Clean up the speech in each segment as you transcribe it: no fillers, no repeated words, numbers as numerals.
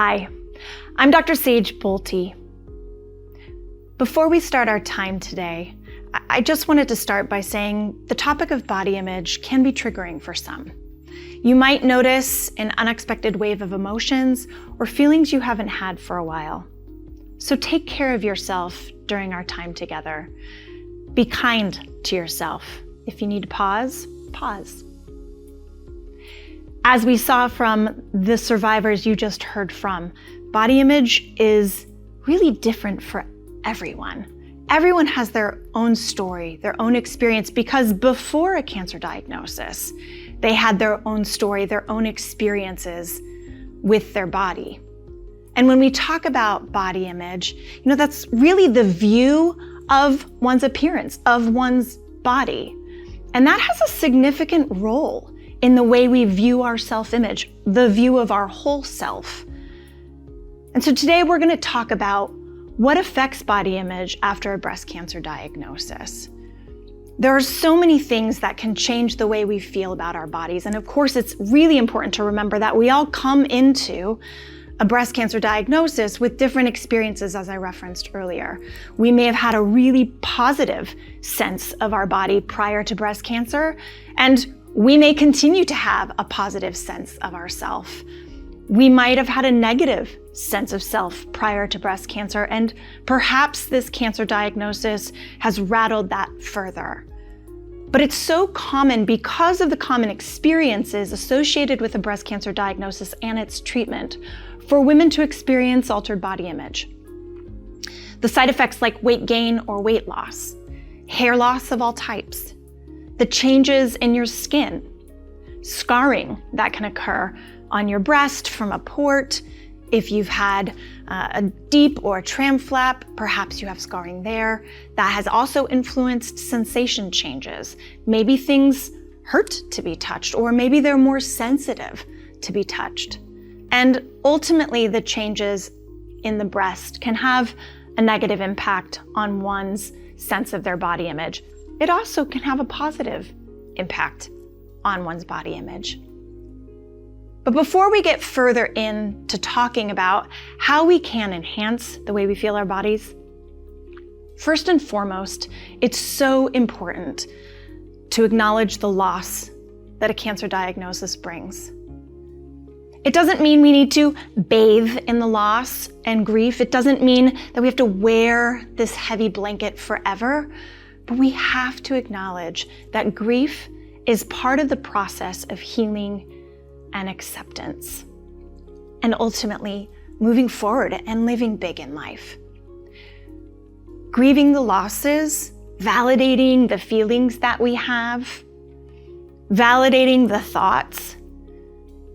Hi, I'm Dr. Sage Bolte. Before we start our time today, I just wanted to start by saying the topic of body image can be triggering for some. You might notice an unexpected wave of emotions or feelings you haven't had for a while. So take care of yourself during our time together. Be kind to yourself. If you need to pause, pause. As we saw from the survivors you just heard from, body image is really different for everyone. Everyone has their own story, their own experience, because before a cancer diagnosis, they had their own story, their own experiences with their body. And when we talk about body image, that's really the view of one's appearance, of one's body. And that has a significant role in the way we view our self-image, the view of our whole self. And so today we're going to talk about what affects body image after a breast cancer diagnosis. There are so many things that can change the way we feel about our bodies. And of course, it's really important to remember that we all come into a breast cancer diagnosis with different experiences, as I referenced earlier. We may have had a really positive sense of our body prior to breast cancer, and we may continue to have a positive sense of ourself. We might have had a negative sense of self prior to breast cancer, and perhaps this cancer diagnosis has rattled that further. But it's so common because of the common experiences associated with a breast cancer diagnosis and its treatment for women to experience altered body image. The side effects like weight gain or weight loss, hair loss of all types, the changes in your skin, scarring that can occur on your breast from a port. If you've had a DEEP or a tram flap, perhaps you have scarring there. That has also influenced sensation changes. Maybe things hurt to be touched, or maybe they're more sensitive to be touched. And ultimately, the changes in the breast can have a negative impact on one's sense of their body image. It also can have a positive impact on one's body image. But before we get further into talking about how we can enhance the way we feel our bodies, first and foremost, it's so important to acknowledge the loss that a cancer diagnosis brings. It doesn't mean we need to bathe in the loss and grief. It doesn't mean that we have to wear this heavy blanket forever. But we have to acknowledge that grief is part of the process of healing and acceptance, and ultimately moving forward and living big in life. Grieving the losses, validating the feelings that we have, validating the thoughts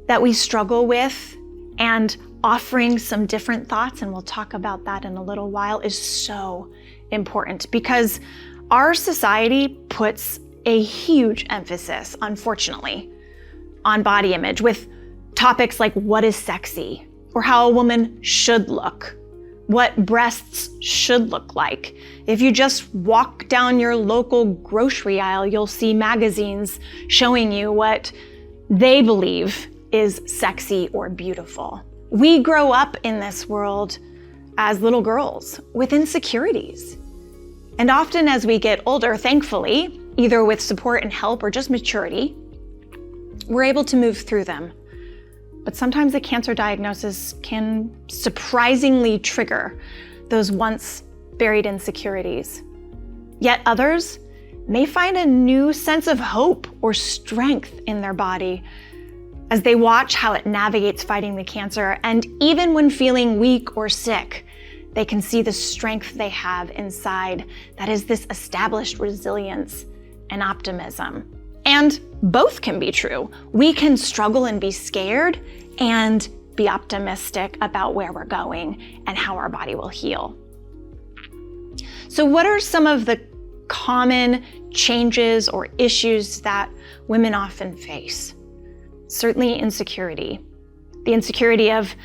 that we struggle with, and offering some different thoughts, and we'll talk about that in a little while, is so important because our society puts a huge emphasis, unfortunately, on body image with topics like what is sexy, or how a woman should look, what breasts should look like. If you just walk down your local grocery aisle, you'll see magazines showing you what they believe is sexy or beautiful. We grow up in this world as little girls with insecurities. And often as we get older, thankfully, either with support and help or just maturity, we're able to move through them. But sometimes a cancer diagnosis can surprisingly trigger those once buried insecurities. Yet others may find a new sense of hope or strength in their body as they watch how it navigates fighting the cancer. And even when feeling weak or sick, they can see the strength they have inside that is this established resilience and optimism. And both can be true. We can struggle and be scared and be optimistic about where we're going and how our body will heal. So what are some of the common changes or issues that women often face? Certainly insecurity. The insecurity of,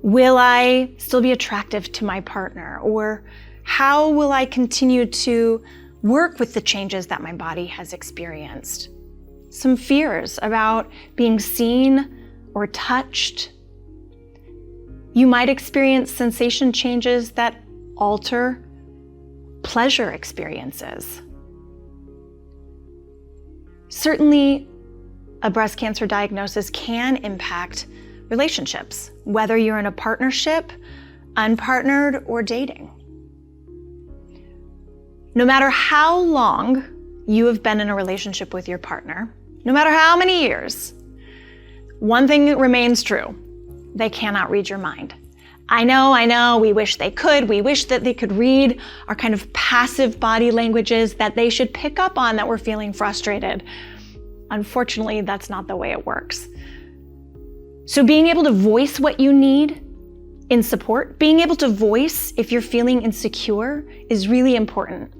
will I still be attractive to my partner? Or how will I continue to work with the changes that my body has experienced? Some fears about being seen or touched. You might experience sensation changes that alter pleasure experiences. Certainly, a breast cancer diagnosis can impact relationships, whether you're in a partnership, unpartnered, or dating. No matter how long you have been in a relationship with your partner, no matter how many years, one thing remains true: they cannot read your mind. I know, we wish they could. We wish that they could read our kind of passive body languages, that they should pick up on that we're feeling frustrated. Unfortunately, that's not the way it works. So being able to voice what you need in support, being able to voice if you're feeling insecure is really important.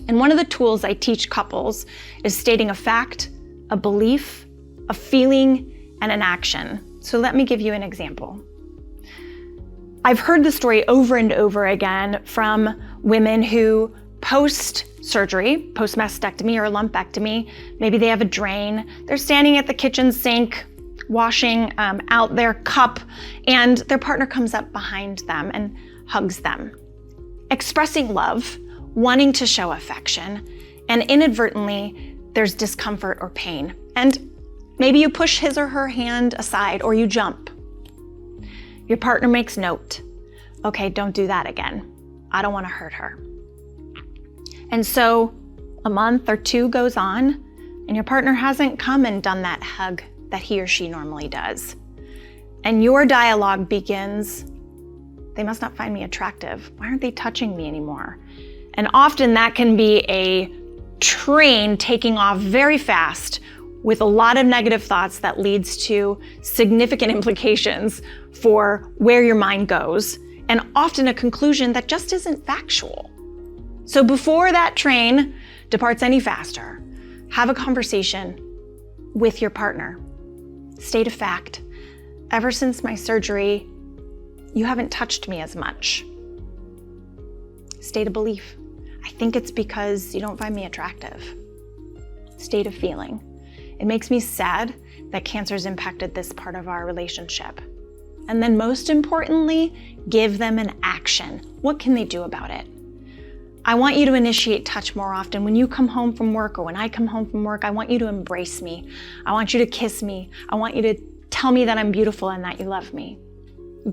And one of the tools I teach couples is stating a fact, a belief, a feeling, and an action. So let me give you an example. I've heard the story over and over again from women who post-surgery, post-mastectomy or lumpectomy, maybe they have a drain, they're standing at the kitchen sink washing out their cup, and their partner comes up behind them and hugs them, expressing love, wanting to show affection, and inadvertently there's discomfort or pain. And maybe you push his or her hand aside, or you jump. Your partner makes note. Okay, don't do that again. I don't want to hurt her. And so a month or two goes on, and your partner hasn't come and done that hug that he or she normally does. And your dialogue begins, they must not find me attractive. Why aren't they touching me anymore? And often that can be a train taking off very fast with a lot of negative thoughts that leads to significant implications for where your mind goes, and often a conclusion that just isn't factual. So before that train departs any faster, have a conversation with your partner. State a fact. Ever since my surgery, you haven't touched me as much. State a belief. I think it's because you don't find me attractive. State a feeling. It makes me sad that cancer's impacted this part of our relationship. And then most importantly, give them an action. What can they do about it? I want you to initiate touch more often. When you come home from work or when I come home from work, I want you to embrace me. I want you to kiss me. I want you to tell me that I'm beautiful and that you love me.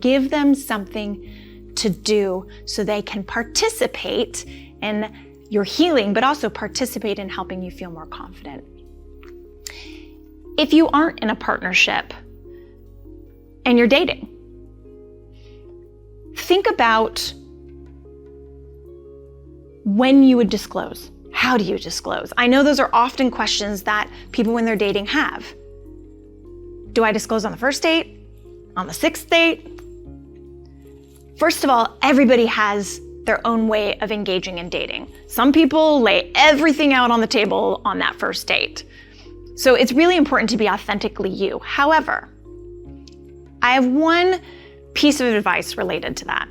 Give them something to do so they can participate in your healing, but also participate in helping you feel more confident. If you aren't in a partnership and you're dating, think about when you would disclose. How do you disclose? I know those are often questions that people when they're dating have. Do I disclose on the first date? On the sixth date? First of all, everybody has their own way of engaging in dating. Some people lay everything out on the table on that first date. So it's really important to be authentically you. However, I have one piece of advice related to that.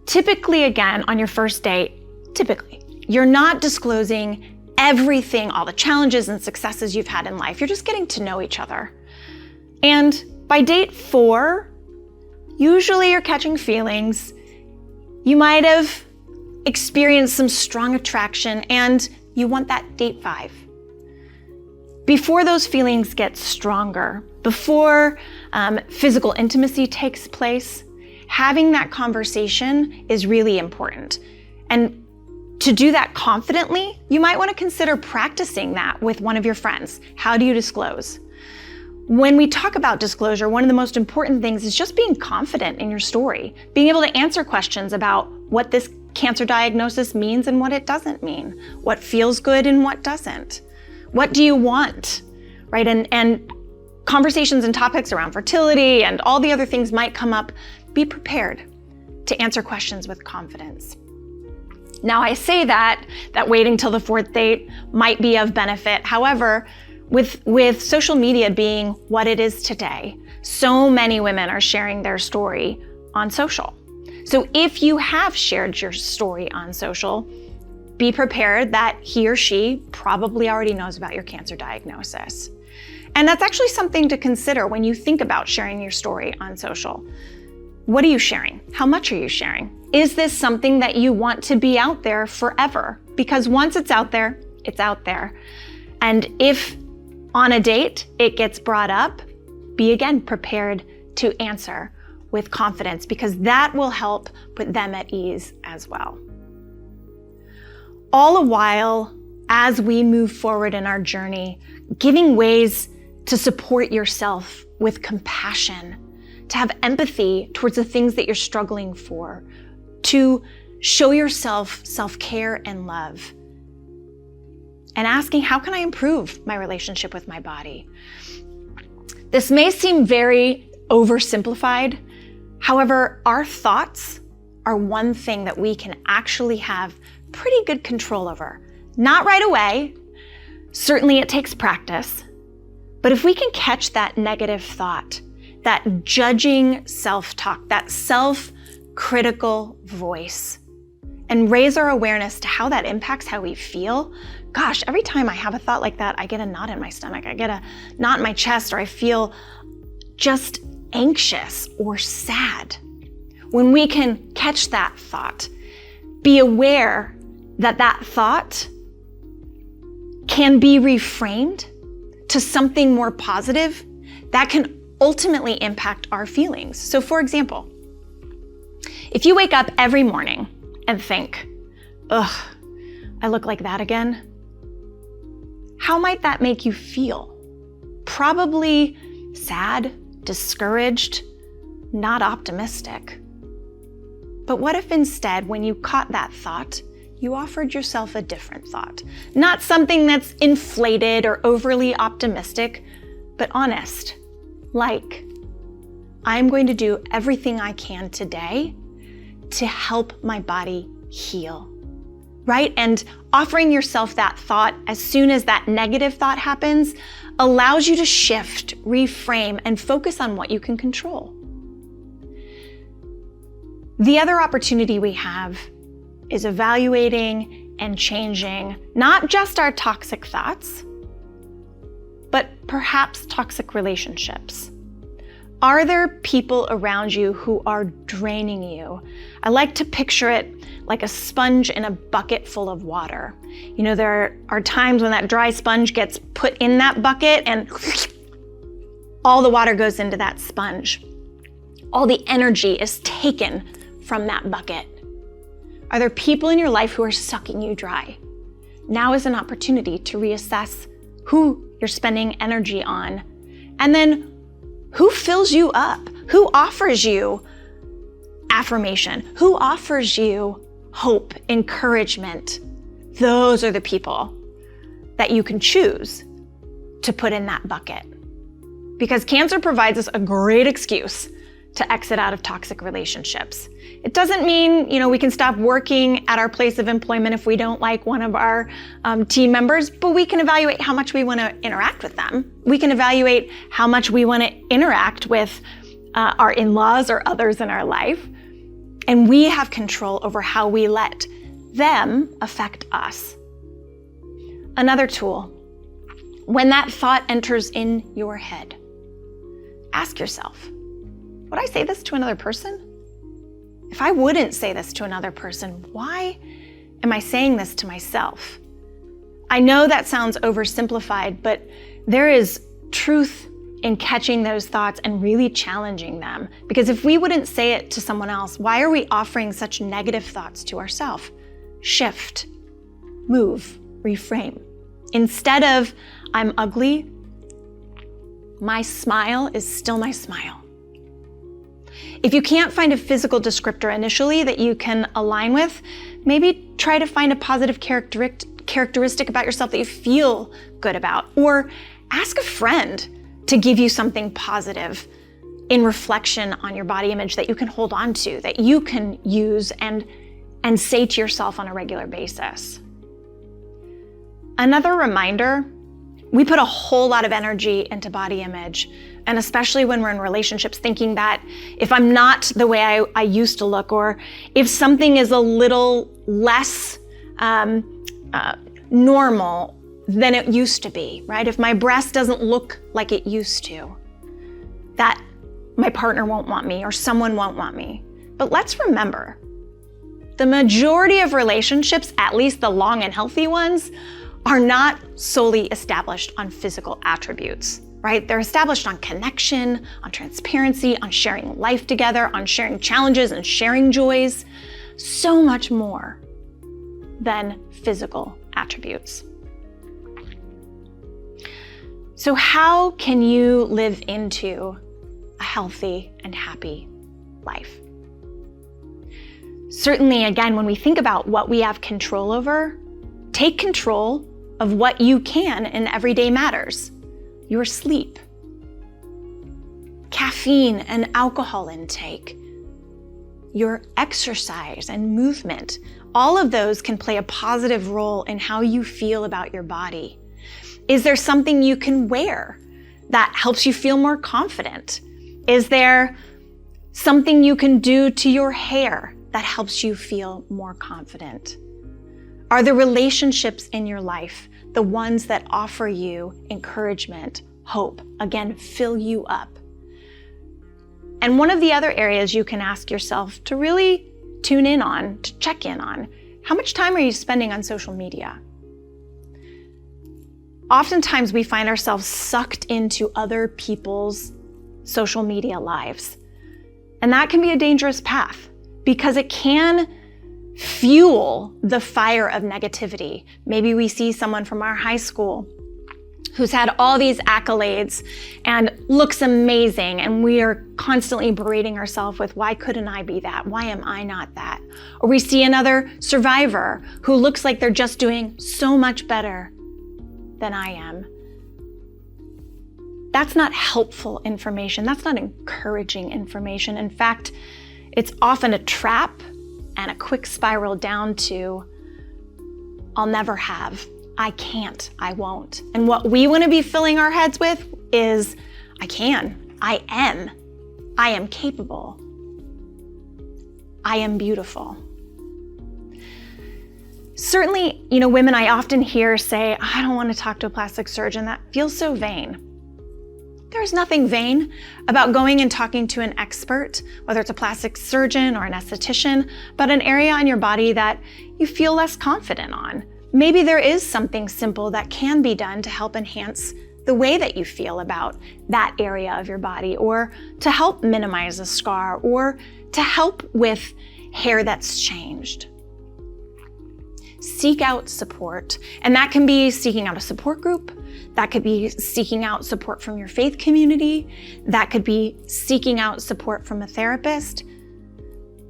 Typically, again, on your first date, you're not disclosing everything, all the challenges and successes you've had in life. You're just getting to know each other. And by date 4, usually you're catching feelings. You might have experienced some strong attraction and you want that date 5. Before those feelings get stronger, before physical intimacy takes place, having that conversation is really important. And to do that confidently, you might want to consider practicing that with one of your friends. How do you disclose? When we talk about disclosure, one of the most important things is just being confident in your story, being able to answer questions about what this cancer diagnosis means and what it doesn't mean, what feels good and what doesn't. What do you want, right? And conversations and topics around fertility and all the other things might come up. Be prepared to answer questions with confidence. Now, I say that waiting till the 4th date might be of benefit. However, with social media being what it is today, so many women are sharing their story on social. So if you have shared your story on social, be prepared that he or she probably already knows about your cancer diagnosis. And that's actually something to consider when you think about sharing your story on social. What are you sharing? How much are you sharing? Is this something that you want to be out there forever? Because once it's out there, it's out there. And if on a date it gets brought up, be again prepared to answer with confidence, because that will help put them at ease as well. All the while, as we move forward in our journey, giving ways to support yourself with compassion, to have empathy towards the things that you're struggling for, to show yourself self-care and love, and asking, how can I improve my relationship with my body? This may seem very oversimplified. However, our thoughts are one thing that we can actually have pretty good control over. Not right away. Certainly it takes practice. But if we can catch that negative thought, that judging self-talk, that self-critical voice, and raise our awareness to how that impacts how we feel, gosh, every time I have a thought like that, I get a knot in my stomach, I get a knot in my chest, or I feel just anxious or sad. When we can catch that thought, be aware that that thought can be reframed to something more positive that can ultimately impact our feelings. So for example, if you wake up every morning and think, ugh, I look like that again, how might that make you feel? Probably sad, discouraged, not optimistic. But what if instead, when you caught that thought, you offered yourself a different thought? Not something that's inflated or overly optimistic, but honest. Like, I'm going to do everything I can today to help my body heal, right? And offering yourself that thought as soon as that negative thought happens allows you to shift, reframe, and focus on what you can control. The other opportunity we have is evaluating and changing not just our toxic thoughts, but perhaps toxic relationships. Are there people around you who are draining you? I like to picture it like a sponge in a bucket full of water. You know, there are times when that dry sponge gets put in that bucket and all the water goes into that sponge. All the energy is taken from that bucket. Are there people in your life who are sucking you dry? Now is an opportunity to reassess who you're spending energy on, and then who fills you up? Who offers you affirmation? Who offers you hope, encouragement? Those are the people that you can choose to put in that bucket. Because cancer provides us a great excuse to exit out of toxic relationships. It doesn't mean, we can stop working at our place of employment if we don't like one of our team members, but we can evaluate how much we want to interact with them. We can evaluate how much we want to interact with our in-laws or others in our life. And we have control over how we let them affect us. Another tool, when that thought enters in your head, ask yourself, would I say this to another person? If I wouldn't say this to another person, why am I saying this to myself? I know that sounds oversimplified, but there is truth in catching those thoughts and really challenging them. Because if we wouldn't say it to someone else, why are we offering such negative thoughts to ourselves? Shift, move, reframe. Instead of, I'm ugly, my smile is still my smile. If you can't find a physical descriptor initially that you can align with, maybe try to find a positive characteristic about yourself that you feel good about, or ask a friend to give you something positive in reflection on your body image that you can hold on to, that you can use and say to yourself on a regular basis. Another reminder, we put a whole lot of energy into body image, and especially when we're in relationships, thinking that if I'm not the way I used to look, or if something is a little less normal, than it used to be, right? If my breast doesn't look like it used to, that my partner won't want me or someone won't want me. But let's remember, the majority of relationships, at least the long and healthy ones, are not solely established on physical attributes, right? They're established on connection, on transparency, on sharing life together, on sharing challenges and sharing joys, so much more than physical attributes. So how can you live into a healthy and happy life? Certainly, again, when we think about what we have control over, take control of what you can in everyday matters. Your sleep, caffeine and alcohol intake, your exercise and movement. All of those can play a positive role in how you feel about your body. Is there something you can wear that helps you feel more confident? Is there something you can do to your hair that helps you feel more confident? Are the relationships in your life the ones that offer you encouragement, hope, again, fill you up? And one of the other areas you can ask yourself to really tune in on, to check in on, how much time are you spending on social media? Oftentimes we find ourselves sucked into other people's social media lives. And that can be a dangerous path because it can fuel the fire of negativity. Maybe we see someone from our high school who's had all these accolades and looks amazing, and we are constantly berating ourselves with, why couldn't I be that? Why am I not that? Or we see another survivor who looks like they're just doing so much better than I am. That's not helpful information. That's not encouraging information. In fact, it's often a trap and a quick spiral down to, I'll never have, I can't, I won't. And what we want to be filling our heads with is, I can, I am capable, I am beautiful. Certainly, women I often hear say, I don't want to talk to a plastic surgeon. That feels so vain. There's nothing vain about going and talking to an expert, whether it's a plastic surgeon or an esthetician, about an area on your body that you feel less confident on. Maybe there is something simple that can be done to help enhance the way that you feel about that area of your body, or to help minimize a scar, or to help with hair that's changed. Seek out support, and that can be seeking out a support group. That could be seeking out support from your faith community. That could be seeking out support from a therapist.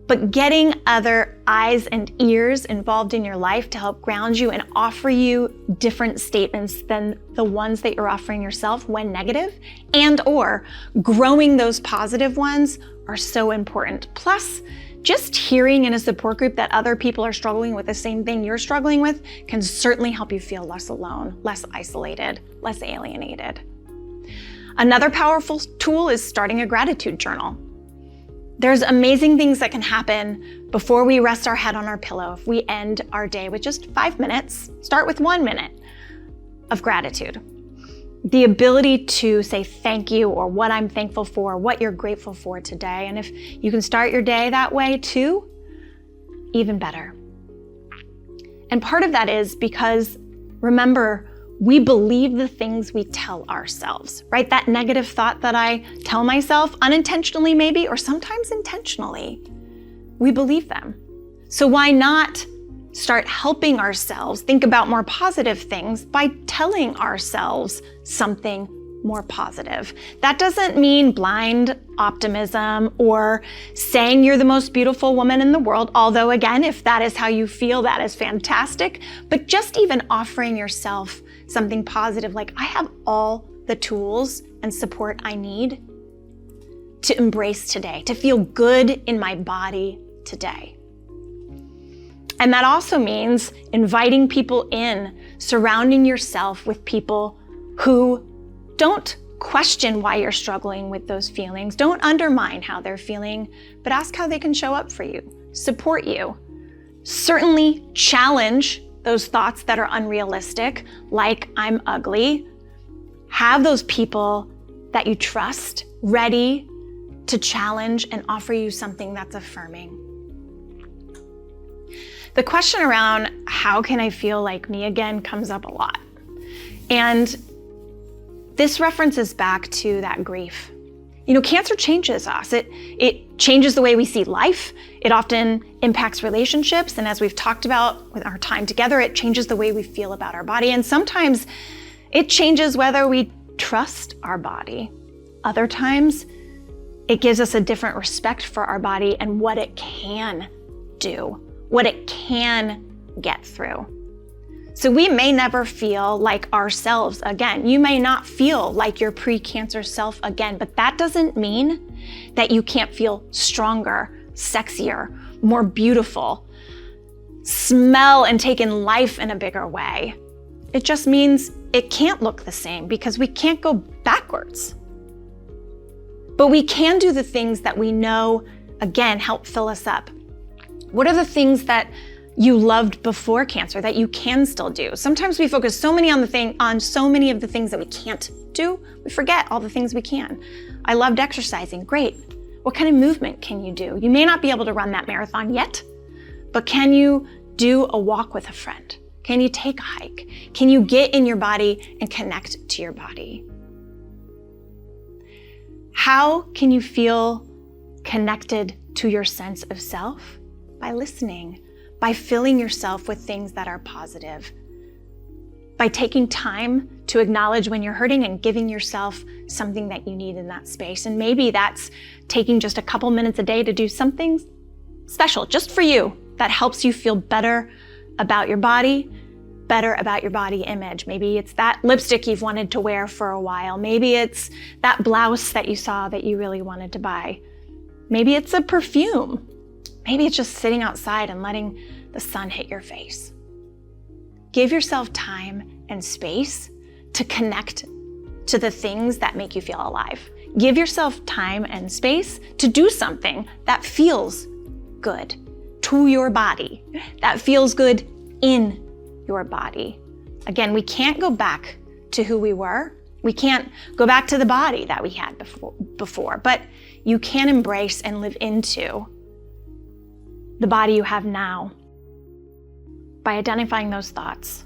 But getting other eyes and ears involved in your life to help ground you and offer you different statements than the ones that you're offering yourself when negative, and or growing those positive ones, are so important. Plus, just hearing in a support group that other people are struggling with the same thing you're struggling with can certainly help you feel less alone, less isolated, less alienated. Another powerful tool is starting a gratitude journal. There's amazing things that can happen before we rest our head on our pillow if we end our day with just 5 minutes. Start with 1 minute of gratitude. The ability to say thank you, or what I'm thankful for, what you're grateful for today. And if you can start your day that way too, even better. And part of that is because, remember, we believe the things we tell ourselves, right? That negative thought that I tell myself, unintentionally maybe, or sometimes intentionally, we believe them. So why not start helping ourselves think about more positive things by telling ourselves something more positive? That doesn't mean blind optimism or saying you're the most beautiful woman in the world, although again, if that is how you feel, that is fantastic. But just even offering yourself something positive, like, I have all the tools and support I need to embrace today, to feel good in my body today. And that also means inviting people in, surrounding yourself with people who don't question why you're struggling with those feelings, don't undermine how they're feeling, but ask how they can show up for you, support you. Certainly challenge those thoughts that are unrealistic, like I'm ugly. Have those people that you trust ready to challenge and offer you something that's affirming. The question around how can I feel like me again comes up a lot. And this references back to that grief. Cancer changes us. It changes the way we see life. It often impacts relationships. And as we've talked about with our time together, it changes the way we feel about our body. And sometimes it changes whether we trust our body. Other times, it gives us a different respect for our body and what it can do, what it can get through. So we may never feel like ourselves again. You may not feel like your pre-cancer self again, but that doesn't mean that you can't feel stronger, sexier, more beautiful, smell and take in life in a bigger way. It just means it can't look the same because we can't go backwards. But we can do the things that we know, again, help fill us up. What are the things that you loved before cancer that you can still do? Sometimes we focus so many on so many of the things that we can't do, we forget all the things we can. I loved exercising, great. What kind of movement can you do? You may not be able to run that marathon yet, but can you do a walk with a friend? Can you take a hike? Can you get in your body and connect to your body? How can you feel connected to your sense of self? By listening, by filling yourself with things that are positive, by taking time to acknowledge when you're hurting and giving yourself something that you need in that space. And maybe that's taking just a couple minutes a day to do something special just for you that helps you feel better about your body, better about your body image. Maybe it's that lipstick you've wanted to wear for a while. Maybe it's that blouse that you saw that you really wanted to buy. Maybe it's a perfume. Maybe it's just sitting outside and letting the sun hit your face. Give yourself time and space to connect to the things that make you feel alive. Give yourself time and space to do something that feels good to your body, that feels good in your body. Again, we can't go back to who we were. We can't go back to the body that we had before, but you can embrace and live into the body you have now by identifying those thoughts,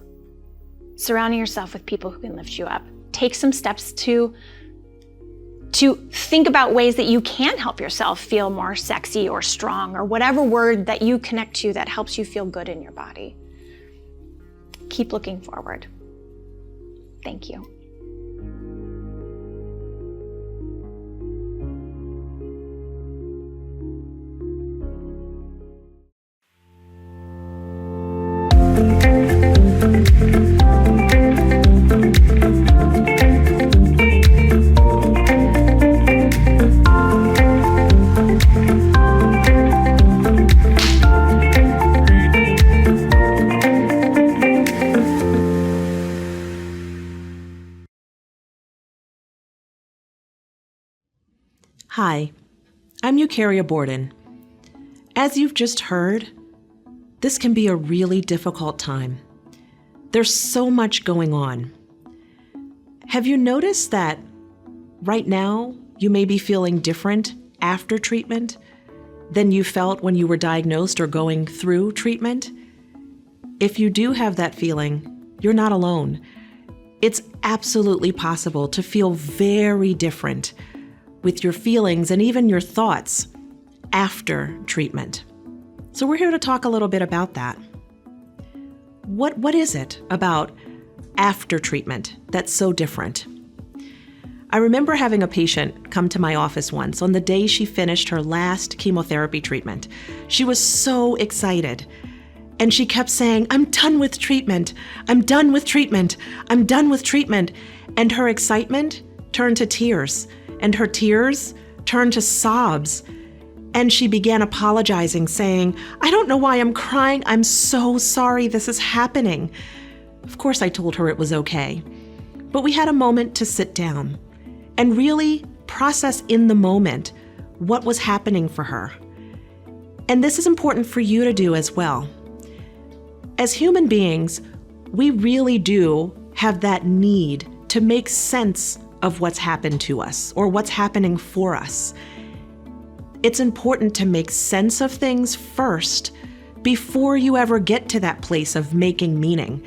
surrounding yourself with people who can lift you up. Take some steps to think about ways that you can help yourself feel more sexy or strong or whatever word that you connect to that helps you feel good in your body. Keep looking forward. Thank you. Hi, I'm Eukarya Borden. As you've just heard, this can be a really difficult time. There's so much going on. Have you noticed that right now you may be feeling different after treatment than you felt when you were diagnosed or going through treatment? If you do have that feeling, you're not alone. It's absolutely possible to feel very different with your feelings and even your thoughts after treatment. So we're here to talk a little bit about that. What is it about after treatment that's so different? I remember having a patient come to my office once on the day she finished her last chemotherapy treatment. She was so excited. And she kept saying, "I'm done with treatment. I'm done with treatment. I'm done with treatment." And her excitement turned to tears. And her tears turned to sobs. And she began apologizing, saying, "I don't know why I'm crying. I'm so sorry this is happening." Of course, I told her it was okay. But we had a moment to sit down and really process in the moment what was happening for her. And this is important for you to do as well. As human beings, we really do have that need to make sense of what's happened to us or what's happening for us. It's important to make sense of things first before you ever get to that place of making meaning.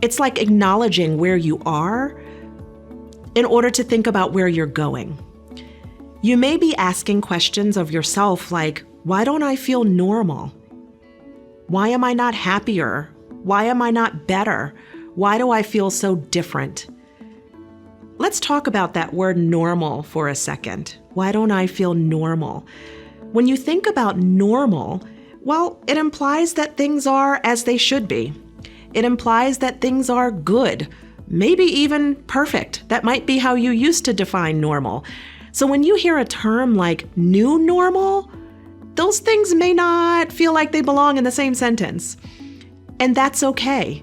It's like acknowledging where you are in order to think about where you're going. You may be asking questions of yourself like, why don't I feel normal? Why am I not happier? Why am I not better? Why do I feel so different? Let's talk about that word normal for a second. Why don't I feel normal? When you think about normal, well, it implies that things are as they should be. It implies that things are good, maybe even perfect. That might be how you used to define normal. So when you hear a term like new normal, those things may not feel like they belong in the same sentence. And that's okay,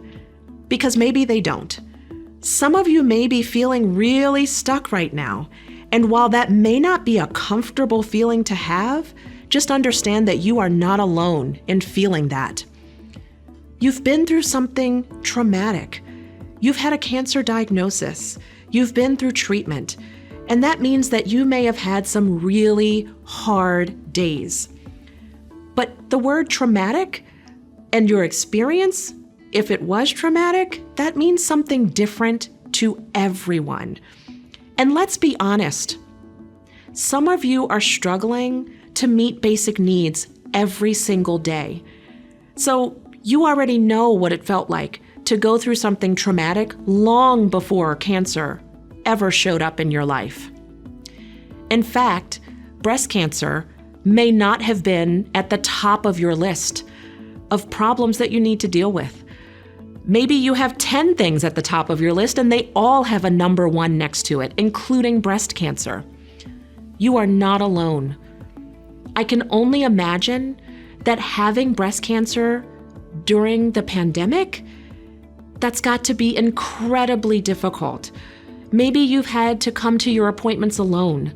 because maybe they don't. Some of you may be feeling really stuck right now. And while that may not be a comfortable feeling to have, just understand that you are not alone in feeling that. You've been through something traumatic. You've had a cancer diagnosis. You've been through treatment. And that means that you may have had some really hard days. But the word traumatic and your experience, if it was traumatic, that means something different to everyone. And let's be honest, some of you are struggling to meet basic needs every single day. So you already know what it felt like to go through something traumatic long before cancer ever showed up in your life. In fact, breast cancer may not have been at the top of your list of problems that you need to deal with. Maybe you have 10 things at the top of your list and they all have a number 1 next to it, including breast cancer. You are not alone. I can only imagine that having breast cancer during the pandemic, that's got to be incredibly difficult. Maybe you've had to come to your appointments alone.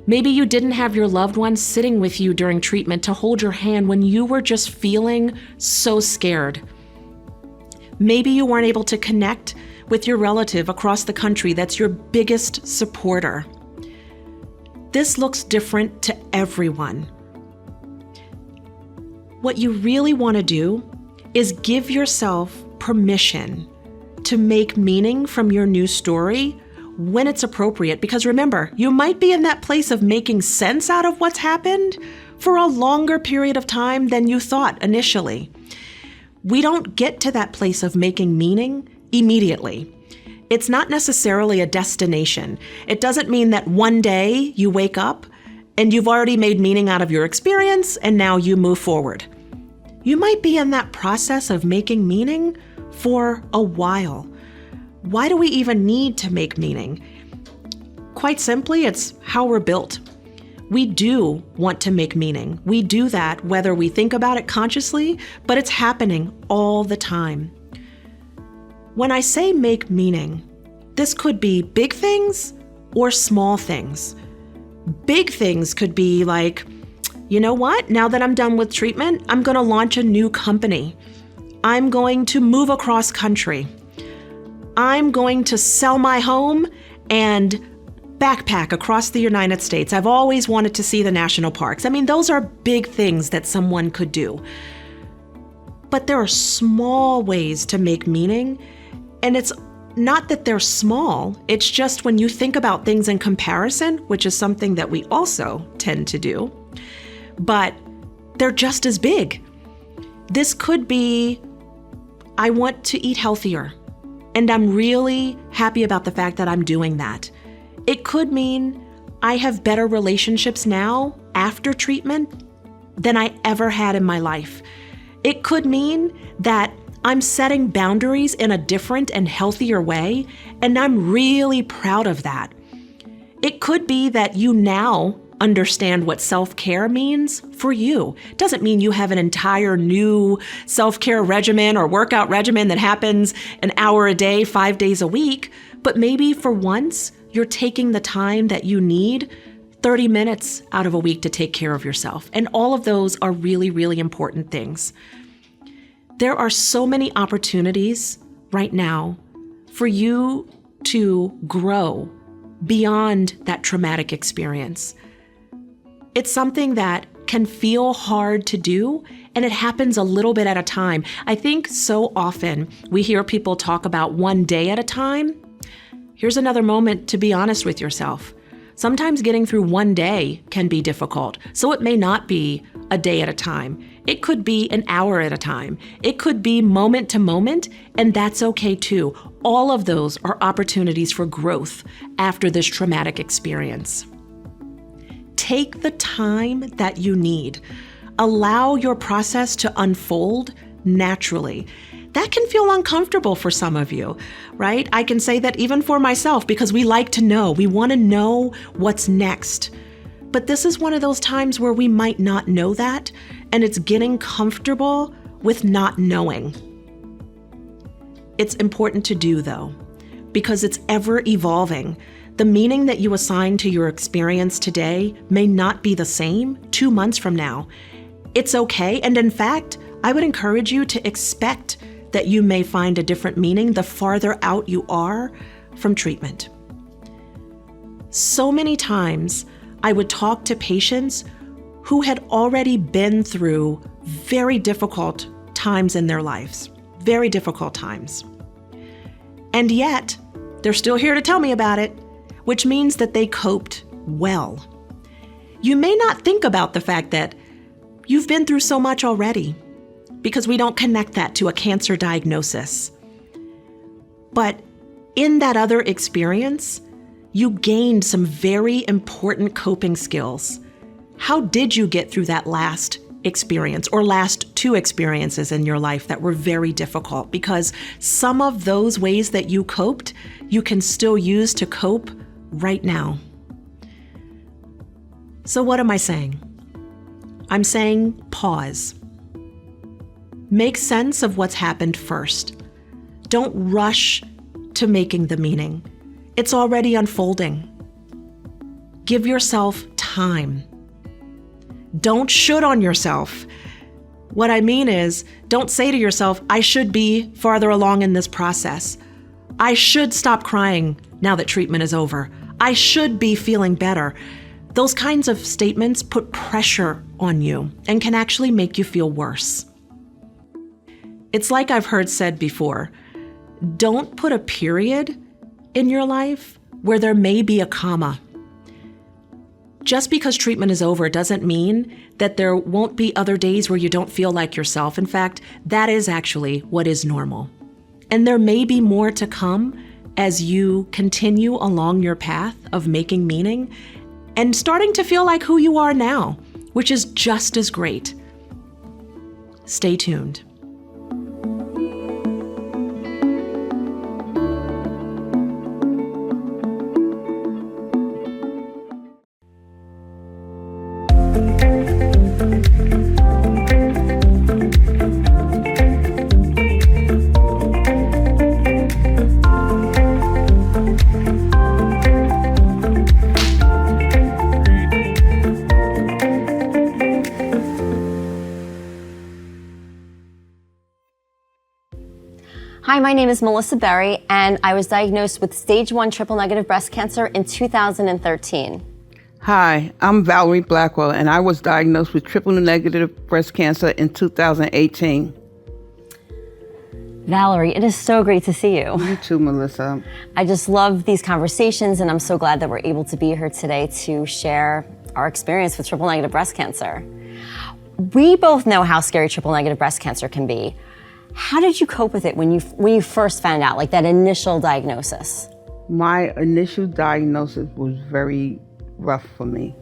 Maybe you didn't have your loved ones sitting with you during treatment to hold your hand when you were just feeling so scared. Maybe you weren't able to connect with your relative across the country that's your biggest supporter. This looks different to everyone. What you really want to do is give yourself permission to make meaning from your new story when it's appropriate. Because remember, you might be in that place of making sense out of what's happened for a longer period of time than you thought initially. We don't get to that place of making meaning immediately. It's not necessarily a destination. It doesn't mean that one day you wake up and you've already made meaning out of your experience and now you move forward. You might be in that process of making meaning for a while. Why do we even need to make meaning? Quite simply, it's how we're built. We do want to make meaning. We do that whether we think about it consciously, but it's happening all the time. When I say make meaning, this could be big things or small things. Big things could be like, you know what? Now that I'm done with treatment, I'm going to launch a new company. I'm going to move across country. I'm going to sell my home and backpack across the United States. I've always wanted to see the national parks. I mean, those are big things that someone could do. But there are small ways to make meaning, and it's not that they're small. It's just when you think about things in comparison, which is something that we also tend to do, but they're just as big. This could be, I want to eat healthier, and I'm really happy about the fact that I'm doing that. It could mean I have better relationships now after treatment than I ever had in my life. It could mean that I'm setting boundaries in a different and healthier way, and I'm really proud of that. It could be that you now understand what self-care means for you. It doesn't mean you have an entire new self-care regimen or workout regimen that happens an hour a day, 5 days a week, but maybe for once, you're taking the time that you need, 30 minutes out of a week to take care of yourself. And all of those are really, really important things. There are so many opportunities right now for you to grow beyond that traumatic experience. It's something that can feel hard to do, and it happens a little bit at a time. I think so often we hear people talk about one day at a time. Here's another moment to be honest with yourself. Sometimes getting through one day can be difficult, so it may not be a day at a time. It could be an hour at a time. It could be moment to moment, and that's okay too. All of those are opportunities for growth after this traumatic experience. Take the time that you need. Allow your process to unfold naturally. That can feel uncomfortable for some of you, right? I can say that even for myself, because we like to know. We want to know what's next. But this is one of those times where we might not know that, and it's getting comfortable with not knowing. It's important to do, though, because it's ever evolving. The meaning that you assign to your experience today may not be the same 2 months from now. It's okay, and in fact, I would encourage you to expect that you may find a different meaning the farther out you are from treatment. So many times, I would talk to patients who had already been through very difficult times in their lives, very difficult times. And yet, they're still here to tell me about it, which means that they coped well. You may not think about the fact that you've been through so much already, because we don't connect that to a cancer diagnosis. But in that other experience, you gained some very important coping skills. How did you get through that last experience or last 2 experiences in your life that were very difficult? Because some of those ways that you coped, you can still use to cope right now. So what am I saying? I'm saying pause. Make sense of what's happened first. Don't rush to making the meaning. It's already unfolding. Give yourself time. Don't should on yourself. What I mean is, don't say to yourself, I should be farther along in this process. I should stop crying now that treatment is over. I should be feeling better. Those kinds of statements put pressure on you and can actually make you feel worse. It's like I've heard said before, don't put a period in your life where there may be a comma. Just because treatment is over doesn't mean that there won't be other days where you don't feel like yourself. In fact, that is actually what is normal. And there may be more to come as you continue along your path of making meaning and starting to feel like who you are now, which is just as great. Stay tuned. Hi, my name is Melissa Berry, and I was diagnosed with stage 1 triple-negative breast cancer in 2013. Hi, I'm Valerie Blackwell, and I was diagnosed with triple-negative breast cancer in 2018. Valerie, it is so great to see you. You too, Melissa. I just love these conversations, and I'm so glad that we're able to be here today to share our experience with triple-negative breast cancer. We both know how scary triple-negative breast cancer can be. How did you cope with it when you first found out, like that initial diagnosis? My initial diagnosis was very rough for me.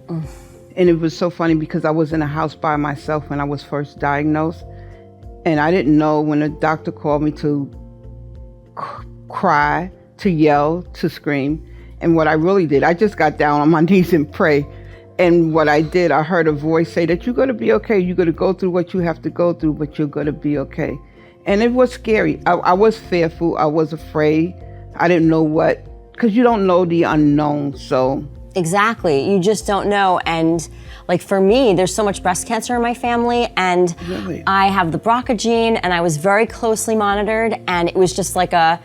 And it was so funny because I was in a house by myself when I was first diagnosed. And I didn't know when the doctor called me to cry, to yell, to scream. And what I really did, I just got down on my knees and pray. And what I did, I heard a voice say that you're going to be okay. You're going to go through what you have to go through, but you're going to be okay. And it was scary. I was fearful. I was afraid. I didn't know what, because you don't know the unknown. So Exactly. You just don't know. And like for me, there's so much breast cancer in my family, and Really? I have the BRCA gene, and I was very closely monitored, and it was just like a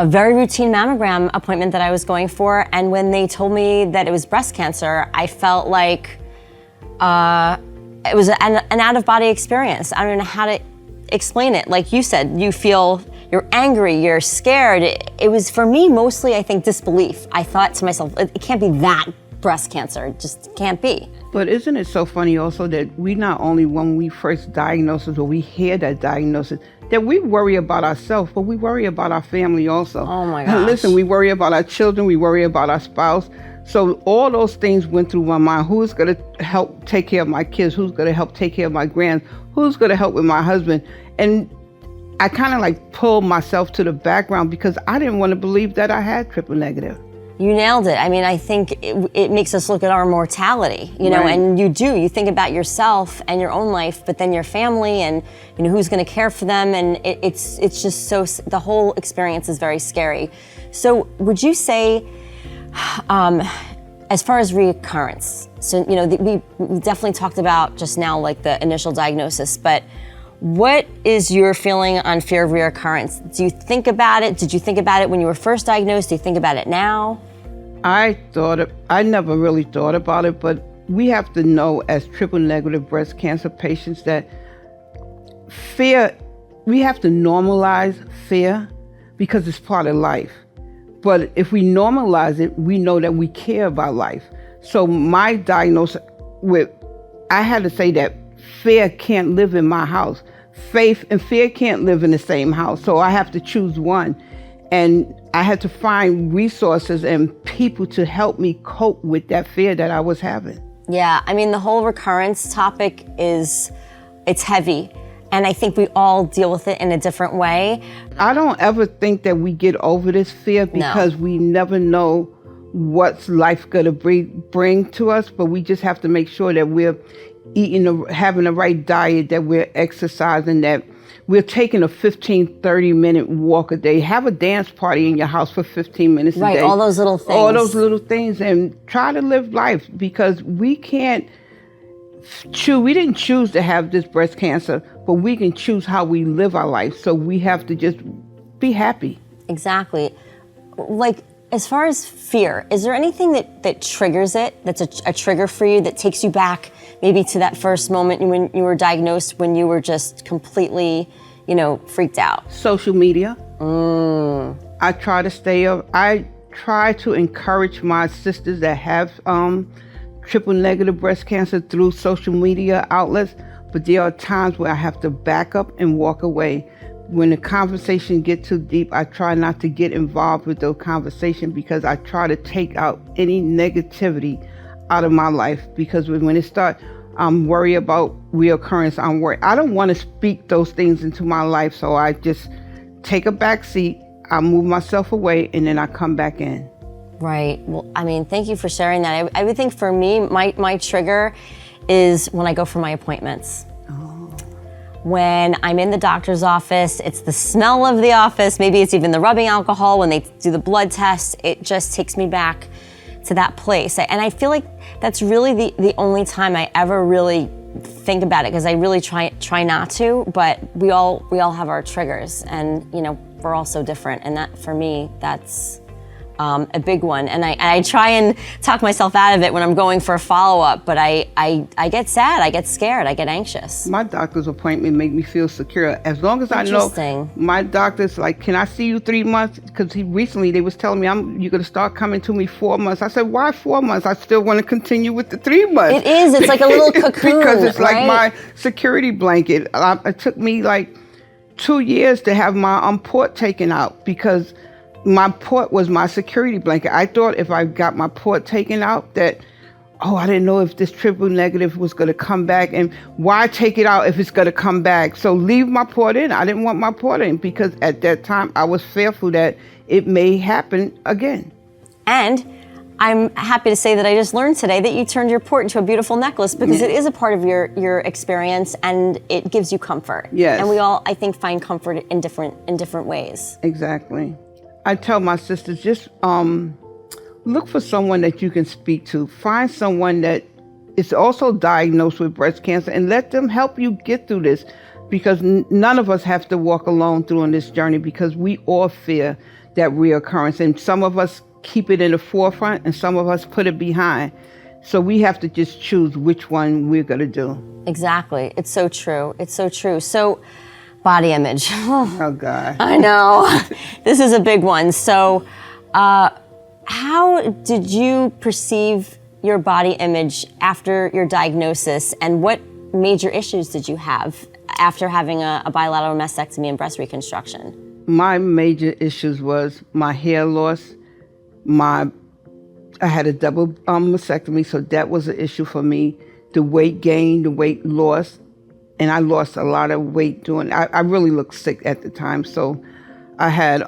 very routine mammogram appointment that I was going for. And when they told me that it was breast cancer, I felt like it was an out-of-body experience. I don't know how to explain it. Like you said, you're angry, you're scared. It was, for me, mostly, I think, disbelief. I thought to myself, it can't be that breast cancer. It just can't be. But isn't it so funny also that we not only, when we first diagnose it or we hear that diagnosis, that we worry about ourselves, but we worry about our family also. Oh my And gosh. listen, we worry about our children, we worry about our spouse. So all those things went through my mind. Who's going to help take care of my kids? Who's going to help take care of my grands? Who's going to help with my husband? And I kind of like pulled myself to the background because I didn't want to believe that I had triple negative. You nailed it. I mean, I think it makes us look at our mortality, you know, Right. and you think about yourself and your own life, but then your family and, you know, who's going to care for them. And it's just so, the whole experience is very scary. So would you say, as far as recurrence, so, you know, we definitely talked about just now, like the initial diagnosis, but what is your feeling on fear of reoccurrence? Do you think about it? Did you think about it when you were first diagnosed? Do you think about it now? I never really thought about it, but we have to know as triple negative breast cancer patients that fear, we have to normalize fear because it's part of life. But if we normalize it, we know that we care about life. So my diagnosis I had to say that fear can't live in my house. Faith and fear can't live in the same house. So I have to choose one. And I had to find resources and people to help me cope with that fear that I was having. Yeah, I mean, the whole recurrence topic it's heavy. And I think we all deal with it in a different way. I don't ever think that we get over this fear because we never know what's life gonna bring to us, but we just have to make sure that we're having the right diet, that we're exercising, that we're taking a 15, 30-minute walk a day. Have a dance party in your house for 15 minutes a day. Right, all those little things. All those little things, and try to live life because we can't we didn't choose to have this breast cancer, but we can choose how we live our life. So we have to just be happy. Exactly. Like, as far as fear, is there anything that triggers it, that's a trigger for you, that takes you back maybe to that first moment when you were diagnosed, when you were just completely, you know, freaked out? Social media. I try to encourage my sisters that have triple negative breast cancer through social media outlets, but there are times where I have to back up and walk away. When the conversation gets too deep, I try not to get involved with those conversations because I try to take out any negativity out of my life, because when it starts, I'm worried about reoccurrence. I'm worried. I don't want to speak those things into my life, so I just take a back seat, I move myself away, and then I come back in. Right. Well, I mean, thank you for sharing that. I would think for me, my trigger is when I go for my appointments. When I'm in the doctor's office, it's the smell of the office, maybe it's even the rubbing alcohol, when they do the blood test, it just takes me back to that place. And I feel like that's really the only time I ever really think about it, because I really try not to, but we all have our triggers, and you know, we're all so different, and that, for me, that's a big one. And I try and talk myself out of it when I'm going for a follow-up, but I get sad, I get scared, I get anxious. My doctor's appointment make me feel secure. As long as I know my doctor's like, can I see you 3 months? Because recently they was telling me, you're going to start coming to me 4 months. I said, why 4 months? I still want to continue with the 3 months. It is, it's like a little cocoon, because it's right? like my security blanket. It took me like 2 years to have my port taken out, because my port was my security blanket. I thought if I got my port taken out that, I didn't know if this triple negative was going to come back, and why take it out if it's going to come back? So leave my port in. I didn't want my port in because at that time I was fearful that it may happen again. And I'm happy to say that I just learned today that you turned your port into a beautiful necklace, because it is a part of your experience, and it gives you comfort. Yes. And we all, I think, find comfort in different ways. Exactly. I tell my sisters, just look for someone that you can speak to. Find someone that is also diagnosed with breast cancer and let them help you get through this, because none of us have to walk alone through this journey, because we all fear that reoccurrence, and some of us keep it in the forefront and some of us put it behind. So we have to just choose which one we're going to do. Exactly. It's so true. It's so true. So body image. Oh, God. I know. This is a big one. So how did you perceive your body image after your diagnosis, and what major issues did you have after having a bilateral mastectomy and breast reconstruction? My major issues was my hair loss. I had a double mastectomy, so that was an issue for me. The weight gain, the weight loss, and I lost a lot of weight doing. I really looked sick at the time, so I had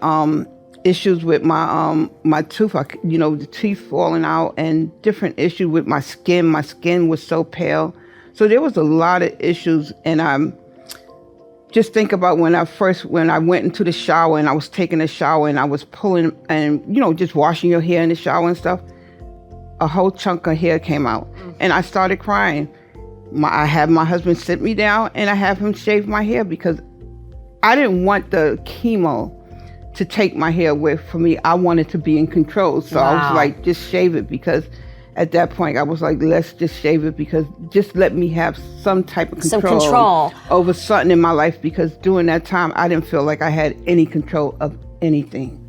issues with my tooth, the teeth falling out, and different issues with my skin. My skin was so pale, so there was a lot of issues. And just think about when I went into the shower and I was taking a shower and I was pulling and just washing your hair in the shower and stuff. A whole chunk of hair came out, and I started crying. I had my husband sit me down and I have him shave my hair, because I didn't want the chemo to take my hair away from me. I wanted to be in control. So I was like, just shave it, because at that point I was like, let's just shave it, because just let me have some type of control over something in my life, because during that time I didn't feel like I had any control of anything.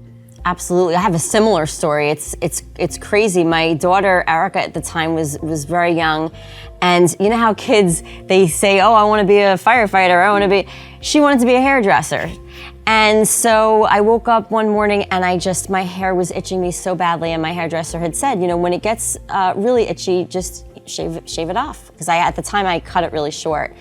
Absolutely. I have a similar story. It's crazy. My daughter, Erica, at the time was very young. And you know how kids, they say, oh, I want to be a firefighter. She wanted to be a hairdresser. And so I woke up one morning and my hair was itching me so badly. And my hairdresser had said, when it gets really itchy, just shave it off. Because at the time I cut it really short.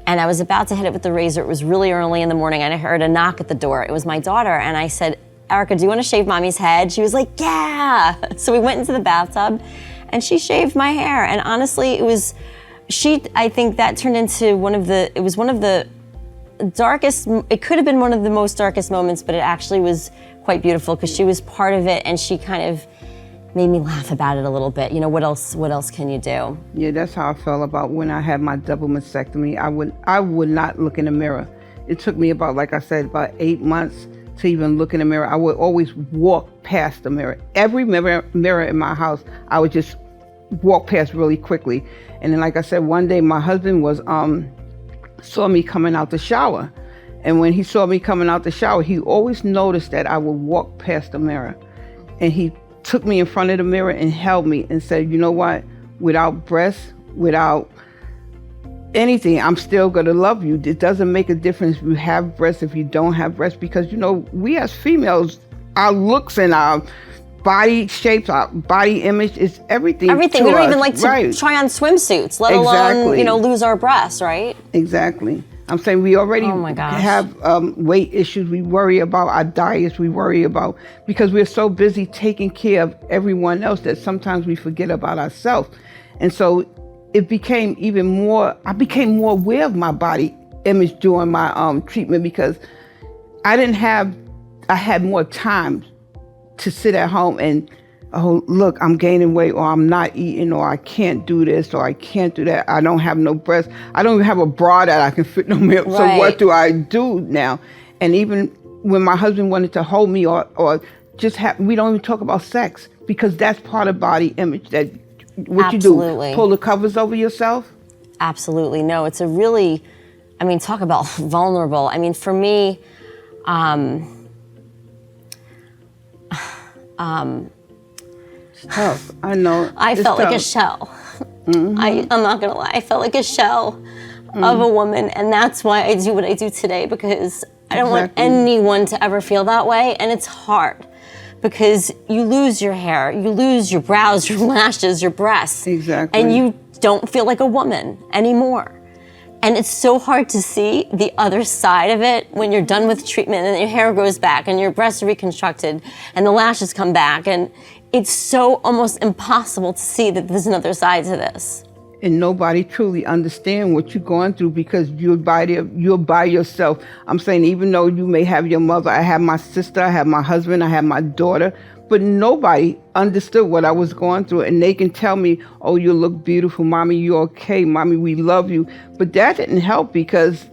And I was about to hit it with the razor. It was really early in the morning, and I heard a knock at the door. It was my daughter. And I said, Erica, do you want to shave mommy's head? She was like, yeah. So we went into the bathtub and she shaved my hair. And honestly, I think that turned into it was one of the darkest, it could have been one of the most darkest moments, but it actually was quite beautiful, because she was part of it and she kind of made me laugh about it a little bit. What else can you do? Yeah, that's how I felt about when I had my double mastectomy. I would not look in the mirror. It took me about 8 months to even look in the mirror. I would always walk past the mirror. Every mirror in my house, I would just walk past really quickly. And then, like I said, one day my husband saw me coming out the shower. And when he saw me coming out the shower, he always noticed that I would walk past the mirror. And he took me in front of the mirror and held me and said, you know what? Without breasts, without anything, I'm still going to love you. It doesn't make a difference if you have breasts, if you don't have breasts, because, we as females, our looks and our body shapes, our body image is everything. Everything. We don't even like to try on swimsuits, let alone, lose our breasts, right? Exactly. I'm saying we already have weight issues. We worry about our diets. We worry about, because we're so busy taking care of everyone else that sometimes we forget about ourselves. And so it became I became more aware of my body image during my treatment, because I had more time to sit at home and, oh, look, I'm gaining weight, or I'm not eating, or I can't do this, or I can't do that. I don't have no breasts. I don't even have a bra that I can fit no more. Right. So what do I do now? And even when my husband wanted to hold me or just we don't even talk about sex, because that's part of body image, that what Absolutely. You do, pull the covers over yourself? Absolutely. No, it's a really, talk about vulnerable. For me, it's tough. I know. I felt like a shell. Mm-hmm. I'm not gonna lie. I felt like a shell of a woman, and that's why I do what I do today, because I don't want anyone to ever feel that way. And it's hard, because you lose your hair, you lose your brows, your lashes, your breasts. Exactly. And you don't feel like a woman anymore. And it's so hard to see the other side of it when you're done with treatment and your hair grows back and your breasts are reconstructed and the lashes come back. And it's so almost impossible to see that there's another side to this. and nobody truly understand what you're going through because you're by yourself. I'm saying, even though you may have your mother, I have my sister, I have my husband, I have my daughter, but nobody understood what I was going through. And they can tell me, oh, you look beautiful, mommy, you're okay, mommy, we love you. But that didn't help because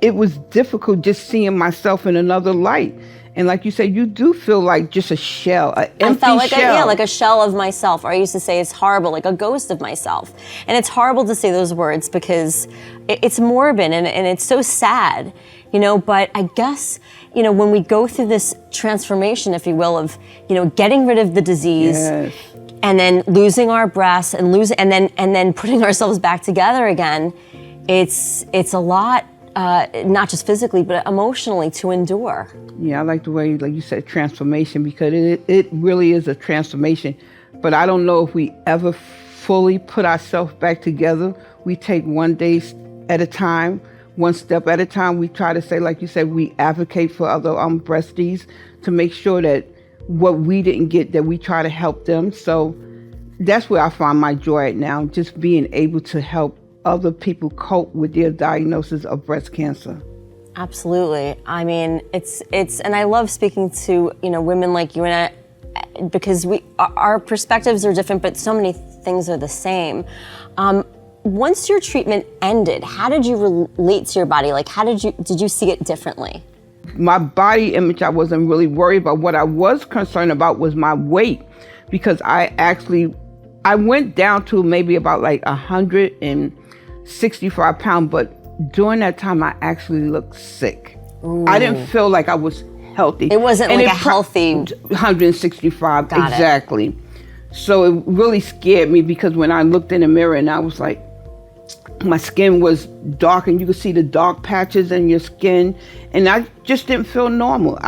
it was difficult just seeing myself in another light. And like you said, you do feel like just a shell, an empty I felt like shell. like a shell of myself. Or I used to say it's horrible, like a ghost of myself. And it's horrible to say those words because it's morbid and it's so sad, you know. But I guess, you know, when we go through this transformation, if you will, of, you know, getting rid of the disease, Yes. and then losing our breasts and then putting ourselves back together again, it's a lot. Not just physically, but emotionally to endure. Yeah, I like the way, like you said, transformation, because it really is a transformation. But I don't know if we ever fully put ourselves back together. We take one day at a time, one step at a time. We try to say, like you said, we advocate for other breasties to make sure that what we didn't get, that we try to help them. So that's where I find my joy at now, just being able to help other people cope with their diagnosis of breast cancer. Absolutely. I mean, it's, and I love speaking to, you know, women like you and I, because our perspectives are different, but so many things are the same. Once your treatment ended, how did you relate to your body? Like, did you see it differently? My body image, I wasn't really worried about. What I was concerned about was my weight, because I went down to maybe about like 165 pounds, but during that time, I actually looked sick. Ooh. I didn't feel like I was healthy. It wasn't like a healthy... 165, Got exactly. It. So it really scared me, because when I looked in the mirror and I was like, my skin was dark and you could see the dark patches in your skin, and I just didn't feel normal.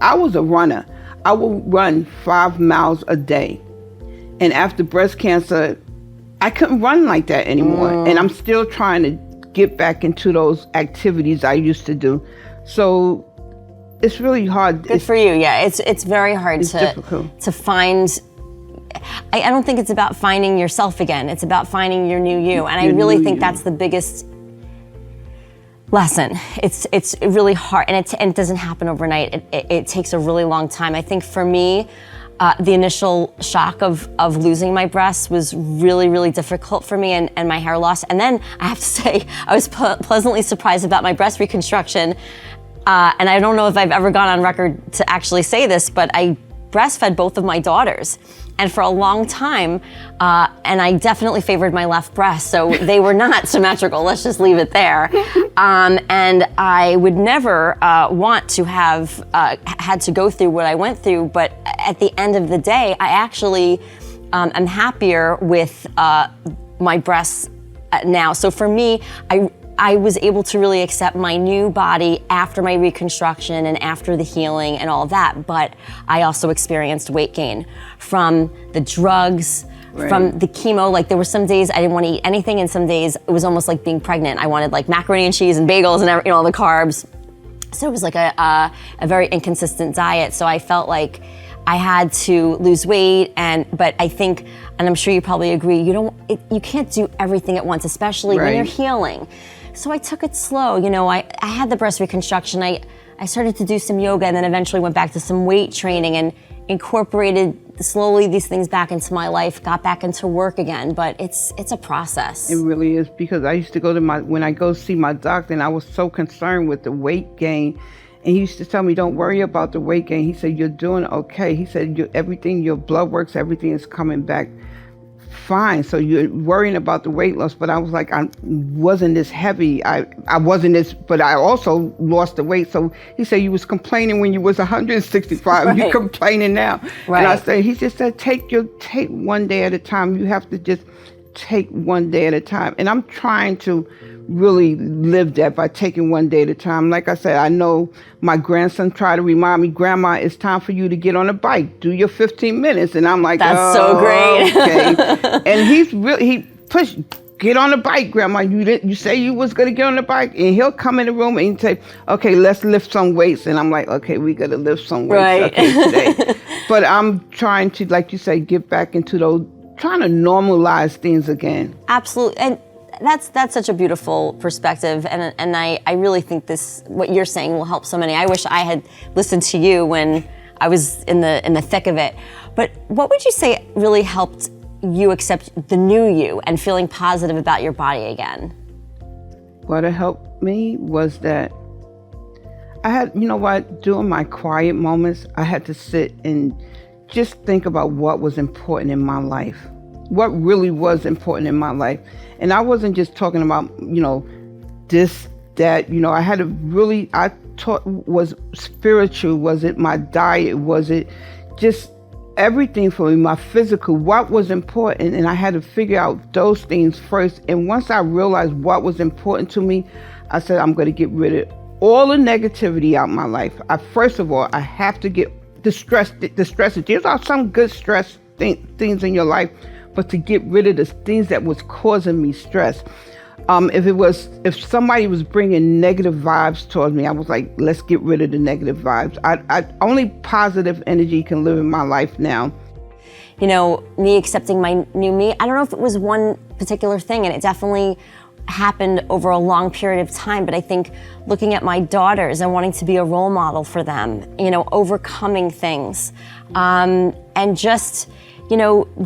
I was a runner. I would run 5 miles a day. And after breast cancer, I couldn't run like that anymore. And I'm still trying to get back into those activities I used to do. So it's really hard. Good for you. Yeah, it's very hard to find. I don't think it's about finding yourself again. It's about finding your new you. And I really think that's the biggest lesson. It's really hard, and it doesn't happen overnight. It takes a really long time. I think for me, the initial shock of losing my breasts was really, really difficult for me, and my hair loss. And then I have to say, I was pleasantly surprised about my breast reconstruction. And I don't know if I've ever gone on record to actually say this, but I breastfed both of my daughters. And for a long time, and I definitely favored my left breast, so they were not symmetrical, let's just leave it there. And I would never want to have had to go through what I went through, but at the end of the day, I actually am happier with my breasts now. So for me, I was able to really accept my new body after my reconstruction and after the healing and all of that. But I also experienced weight gain from the drugs, from the chemo. Like, there were some days I didn't want to eat anything, and some days it was almost like being pregnant. I wanted like macaroni and cheese and bagels and every, all the carbs. So it was like a very inconsistent diet. So I felt like I had to lose weight, but I think, and I'm sure you probably agree, you can't do everything at once, especially when you're healing. So I took it slow. You know, I had the breast reconstruction. I started to do some yoga, and then eventually went back to some weight training and incorporated slowly these things back into my life, got back into work again. But it's a process. It really is, because I used to go to when I go see my doctor, and I was so concerned with the weight gain. And he used to tell me, don't worry about the weight gain. He said, you're doing okay. He said, your blood works, everything is coming back fine. So you're worrying about the weight loss. But I was like, I wasn't this heavy. I wasn't this, but I also lost the weight. So he said, you was complaining when you was 165. You're complaining now. And I said, he just said, take one day at a time. You have to just take one day at a time. And I'm trying to really live that by taking one day at a time. Like I said, I know my grandson tried to remind me, Grandma, it's time for you to get on a bike. Do your 15 minutes. And I'm like, that's so great. Okay. And he pushed, get on the bike, Grandma. You say you was going to get on the bike. And he'll come in the room and say, okay, let's lift some weights. And I'm like, okay, we got to lift some weights today. But I'm trying to, like you say, get back into those, trying to normalize things again. Absolutely, and that's such a beautiful perspective, and I really think what you're saying will help so many. I wish I had listened to you when I was in the thick of it. But what would you say really helped you accept the new you and feeling positive about your body again? What helped me was that I had, during my quiet moments, I had to sit and just think about what was important in my life, what really was important in my life. And I wasn't just talking about, this, that, I had to really, I taught, was spiritual, was it my diet, was it just everything for me, my physical, what was important, and I had to figure out those things first. And once I realized what was important to me, I said, I'm going to get rid of all the negativity out of my life. First of all, I have to get the stress. There are some good stress things in your life, but to get rid of the things that was causing me stress. If somebody was bringing negative vibes towards me, I was like, let's get rid of the negative vibes. Only positive energy can live in my life now. Me accepting my new me, I don't know if it was one particular thing, and it definitely happened over a long period of time, but I think looking at my daughters and wanting to be a role model for them, overcoming things, and just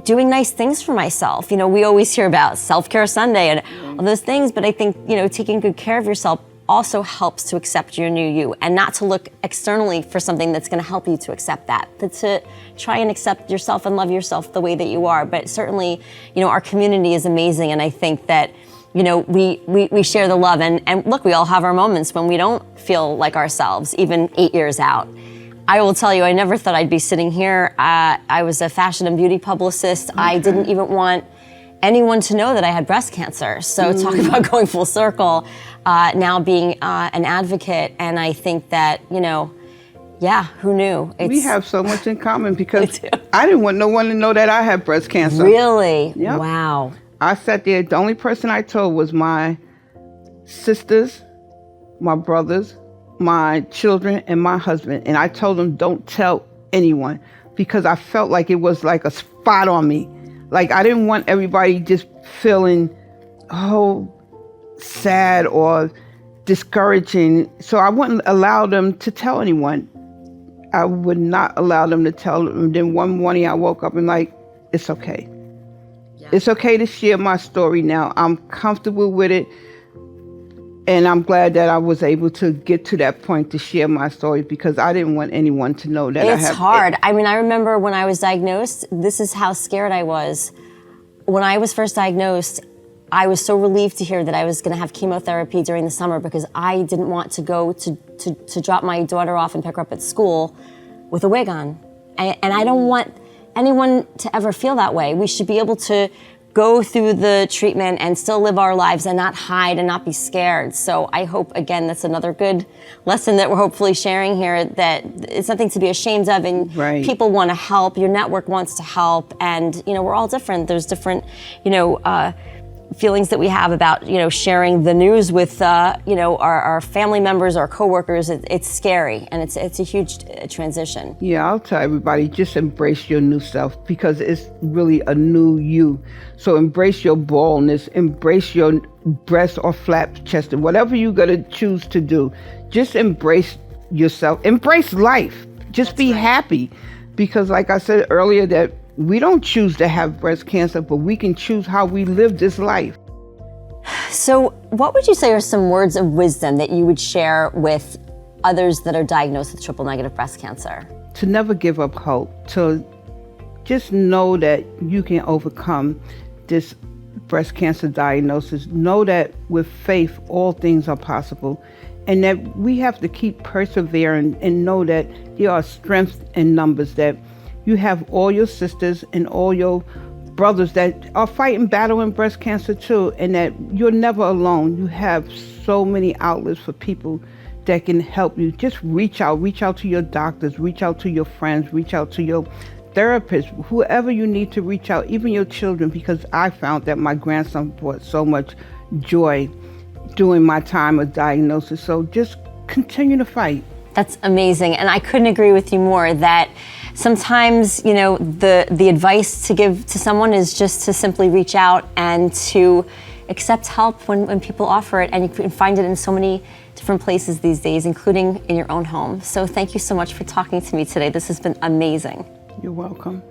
doing nice things for myself. We always hear about self-care Sunday and all those things, but I think, taking good care of yourself also helps to accept your new you, and not to look externally for something that's going to help you to accept that, but to try and accept yourself and love yourself the way that you are. But certainly, our community is amazing, and I think that, we share the love, and look, we all have our moments when we don't feel like ourselves, even 8 years out. I will tell you, I never thought I'd be sitting here. I was a fashion and beauty publicist. Okay. I didn't even want anyone to know that I had breast cancer. So talk about going full circle, now being an advocate. And I think that, who knew? We have so much in common, because I didn't want no one to know that I had breast cancer. Really? Yep. Wow. I sat there. The only person I told was my sisters, my brothers, my children, and my husband. And I told them, don't tell anyone, because I felt like it was like a spot on me. Like I didn't want everybody just feeling, sad or discouraging. So I wouldn't allow them to tell anyone. I would not allow them to tell them. And then one morning I woke up and like, it's okay. Yeah. It's okay to share my story now. I'm comfortable with it. And I'm glad that I was able to get to that point to share my story, because I didn't want anyone to know that it's hard. I mean, I remember when I was diagnosed, this is how scared I was. When I was first diagnosed, I was so relieved to hear that I was going to have chemotherapy during the summer, because I didn't want to go to drop my daughter off and pick her up at school with a wig on. And I don't want anyone to ever feel that way. We should be able to go through the treatment and still live our lives and not hide and not be scared. So I hope, again, that's another good lesson that we're hopefully sharing here, that it's nothing to be ashamed of, and people want to help, your network wants to help, and we're all different. There's different, feelings that we have about, sharing the news with, our family members, our coworkers. It's scary, and it's a huge transition. Yeah, I'll tell everybody, just embrace your new self, because it's really a new you. So embrace your baldness, embrace your breast or flat chested, whatever you're gonna choose to do. Just embrace yourself, embrace life. Just be happy, because like I said earlier, that we don't choose to have breast cancer, but we can choose how we live this life. So what would you say are some words of wisdom that you would share with others that are diagnosed with triple negative breast cancer? To never give up hope, to just know that you can overcome this breast cancer diagnosis. Know that with faith, all things are possible, and that we have to keep persevering and know that there are strengths in numbers, that you have all your sisters and all your brothers that are fighting battling breast cancer too, and that you're never alone. You have so many outlets for people that can help you. Just reach out to your doctors, reach out to your friends, reach out to your therapist, whoever you need to reach out, even your children, because I found that my grandson brought so much joy during my time of diagnosis. So just continue to fight. That's amazing, and I couldn't agree with you more that sometimes, you know, the advice to give to someone is just to simply reach out and to accept help when people offer it, and you can find it in so many different places these days, including in your own home. So thank you so much for talking to me today. This has been amazing. You're welcome.